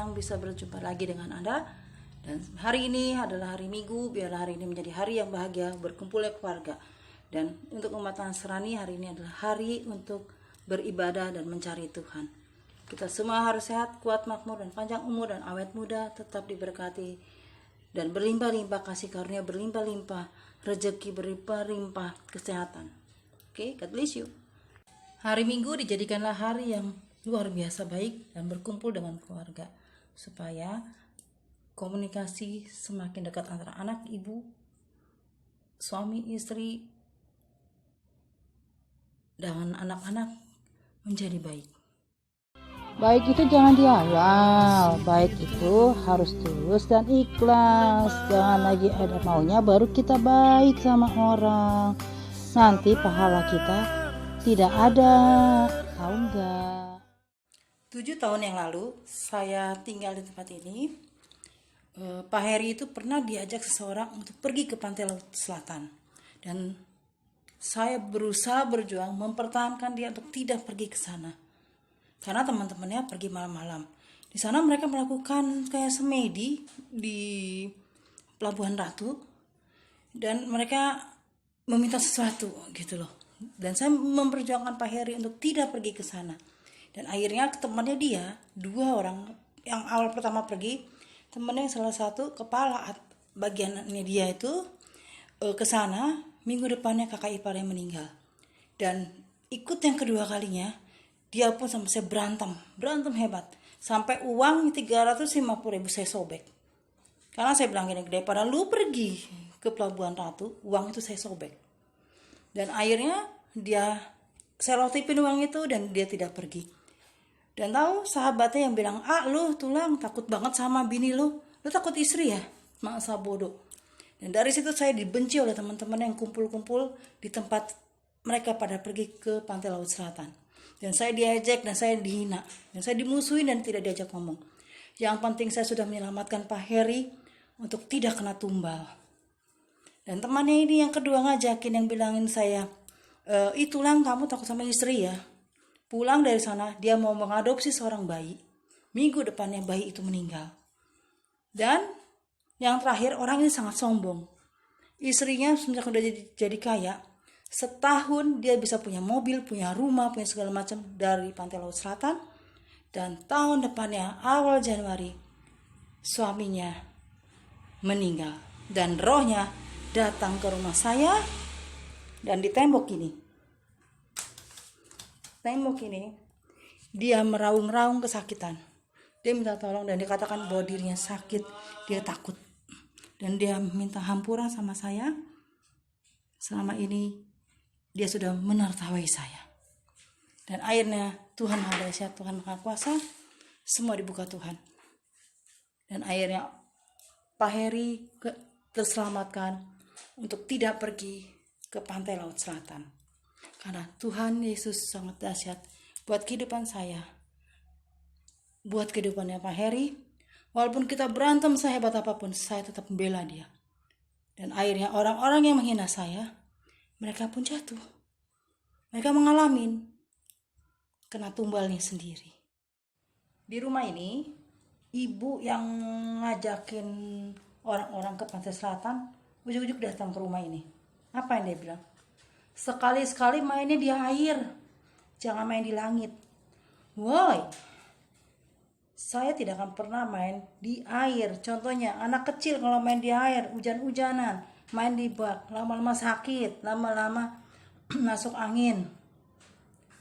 senang bisa berjumpa lagi dengan Anda. Dan hari ini adalah hari Minggu, biarlah hari ini menjadi hari yang bahagia, berkumpulnya keluarga. Dan untuk umat Nasrani, hari ini adalah hari untuk beribadah dan mencari Tuhan. Kita semua harus sehat, kuat, makmur, dan panjang umur, dan awet muda, tetap diberkati. Dan berlimpah-limpah kasih karunia, berlimpah-limpah rezeki, berlimpah-limpah kesehatan. Oke, God bless you. Hari Minggu dijadikanlah hari yang luar biasa baik dan berkumpul dengan keluarga, supaya komunikasi semakin dekat antara anak, ibu, suami, istri, dan anak-anak menjadi baik. Baik itu jangan di awal, baik itu harus tulus dan ikhlas. Jangan lagi ada maunya baru kita baik sama orang. Nanti pahala kita tidak ada, tahu enggak? 7 tahun yang lalu saya tinggal di tempat ini. Pak Heri itu pernah diajak seseorang untuk pergi ke pantai Laut Selatan, dan saya berusaha berjuang mempertahankan dia untuk tidak pergi ke sana karena teman-temannya pergi malam-malam. Di sana mereka melakukan kayak semedi di Pelabuhan Ratu, dan mereka meminta sesuatu gitu loh. Dan saya memperjuangkan Pak Heri untuk tidak pergi ke sana. Dan akhirnya temannya dia, 2 orang yang awal pertama pergi, temannya salah satu kepala bagiannya dia itu ke sana. Minggu depannya kakak iparnya meninggal. Dan ikut yang kedua kalinya, dia pun sampai saya berantem hebat. Sampai uang 350.000 saya sobek. Karena saya bilang gini, daripada lu pergi ke Pelabuhan Ratu, uang itu saya sobek. Dan akhirnya saya selotipin uang itu dan dia tidak pergi. Dan tahu sahabatnya yang bilang, lu tulang takut banget sama bini lu takut istri ya? Masa bodoh. Dan dari situ saya dibenci oleh teman-teman yang kumpul-kumpul di tempat mereka pada pergi ke pantai Laut Selatan. Dan saya diejek dan saya dihina. Dan saya dimusuhin dan tidak diajak ngomong. Yang penting saya sudah menyelamatkan Pak Heri untuk tidak kena tumbal. Dan temannya ini yang kedua ngajakin, yang bilangin saya, itulah kamu takut sama istri ya? Pulang dari sana, dia mau mengadopsi seorang bayi. Minggu depannya bayi itu meninggal. Dan yang terakhir, orang ini sangat sombong. Istrinya semenjak udah jadi kaya, setahun dia bisa punya mobil, punya rumah, punya segala macam dari pantai Laut Selatan. Dan tahun depannya, awal Januari, suaminya meninggal. Dan rohnya datang ke rumah saya, dan di tembok ini dia meraung-raung kesakitan. Dia minta tolong dan dia katakan bahwa dirinya sakit, dia takut. Dan dia minta hampura sama saya. Selama ini dia sudah menertawai saya. Dan akhirnya Tuhan Maha Dahsyat, Tuhan Maha Kuasa, semua dibuka Tuhan. Dan akhirnya Pak Heri terselamatkan untuk tidak pergi ke pantai Laut Selatan. Karena Tuhan Yesus sangat dahsyat buat kehidupan saya, buat kehidupannya Pak Heri. Walaupun kita berantem sehebat apapun, saya tetap membela dia. Dan akhirnya orang-orang yang menghina saya, mereka pun jatuh. Mereka mengalami kena tumbalnya sendiri. Di rumah ini, ibu yang ngajakin orang-orang ke pantai selatan, ujuk-ujuk datang ke rumah ini. Apa yang dia bilang? Sekali-sekali mainnya di air, jangan main di langit. Woi, saya tidak akan pernah main di air. Contohnya anak kecil kalau main di air, hujan-hujanan, main di bak, lama-lama sakit, lama-lama masuk angin,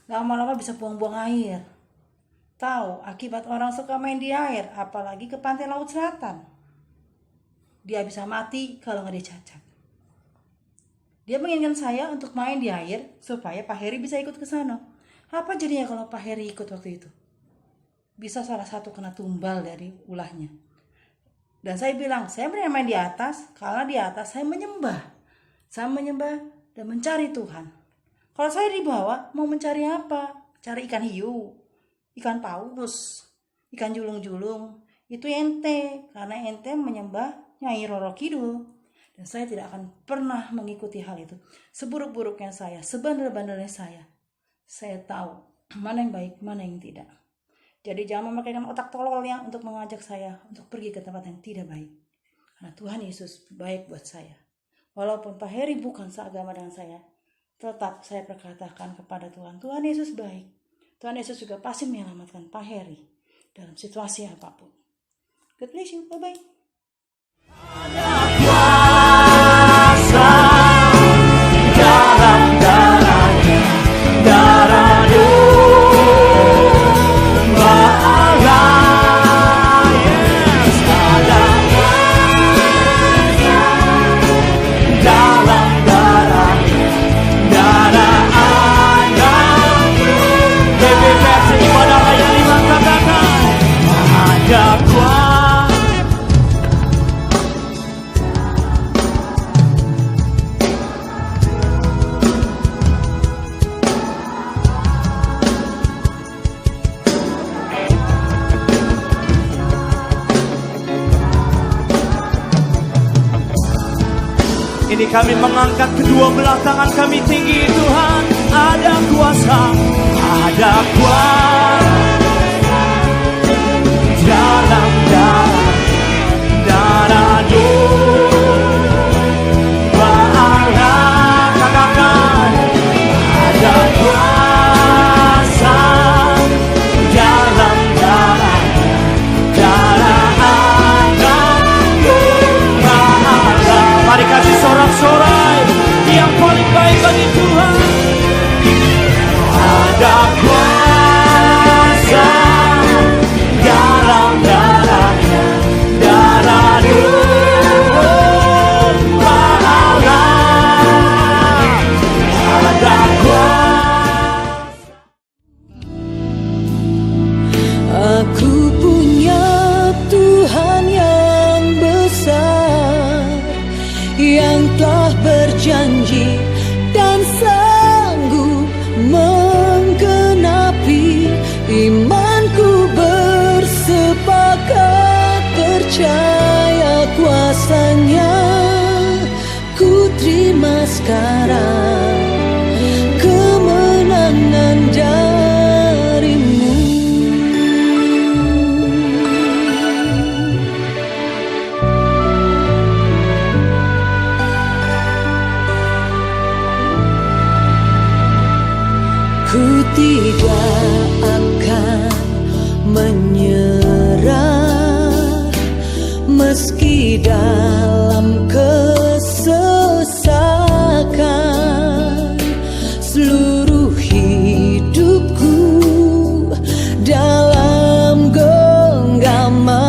lama-lama bisa buang-buang air. Tahu akibat orang suka main di air, apalagi ke pantai Laut Selatan, dia bisa mati kalau nggak dicacat. Dia menginginkan saya untuk main di air supaya Pak Heri bisa ikut ke sana. Apa jadinya kalau Pak Heri ikut waktu itu? Bisa salah satu kena tumbal dari ulahnya. Dan saya bilang, saya berani main di atas karena di atas saya menyembah. Saya menyembah dan mencari Tuhan. Kalau saya di bawah mau mencari apa? Cari ikan hiu, ikan paus, ikan julung-julung. Itu ente, karena ente menyembah Nyai Roro Kidul. Dan saya tidak akan pernah mengikuti hal itu. Seburuk-buruknya saya, sebandel-bandelnya saya tahu mana yang baik, mana yang tidak. Jadi jangan memakaikan otak tololnya untuk mengajak saya untuk pergi ke tempat yang tidak baik. Karena Tuhan Yesus baik buat saya. Walaupun Pak Heri bukan seagama dengan saya, tetap saya perkatakan kepada Tuhan, Tuhan Yesus baik. Tuhan Yesus juga pasti menyelamatkan Pak Heri dalam situasi apapun. God bless you. Bye-bye. Ini kami mengangkat kedua belah tangan kami tinggi, Tuhan. Ada kuasa, ada kuasa dalam darah-Mu. Ba'ala, katakan, ada kuasa dalam darah-Anakmu. Ba'ala, mari kasih sorak-sorai yang paling baik bagi Tuhan. Ada kuasa dalam darah-Mu. Ba'ala, ada kuasa. Aku punya Tuhan yang besar, yang telah berjanji dan sanggup menggenapi. Imanku bersepakat percaya kuasa-Nya. Ku terima sekarang kemenangan dari-Mu. Ku tidak akan menyerah meski dalam kesesakan. Seluruh hidupku dalam genggaman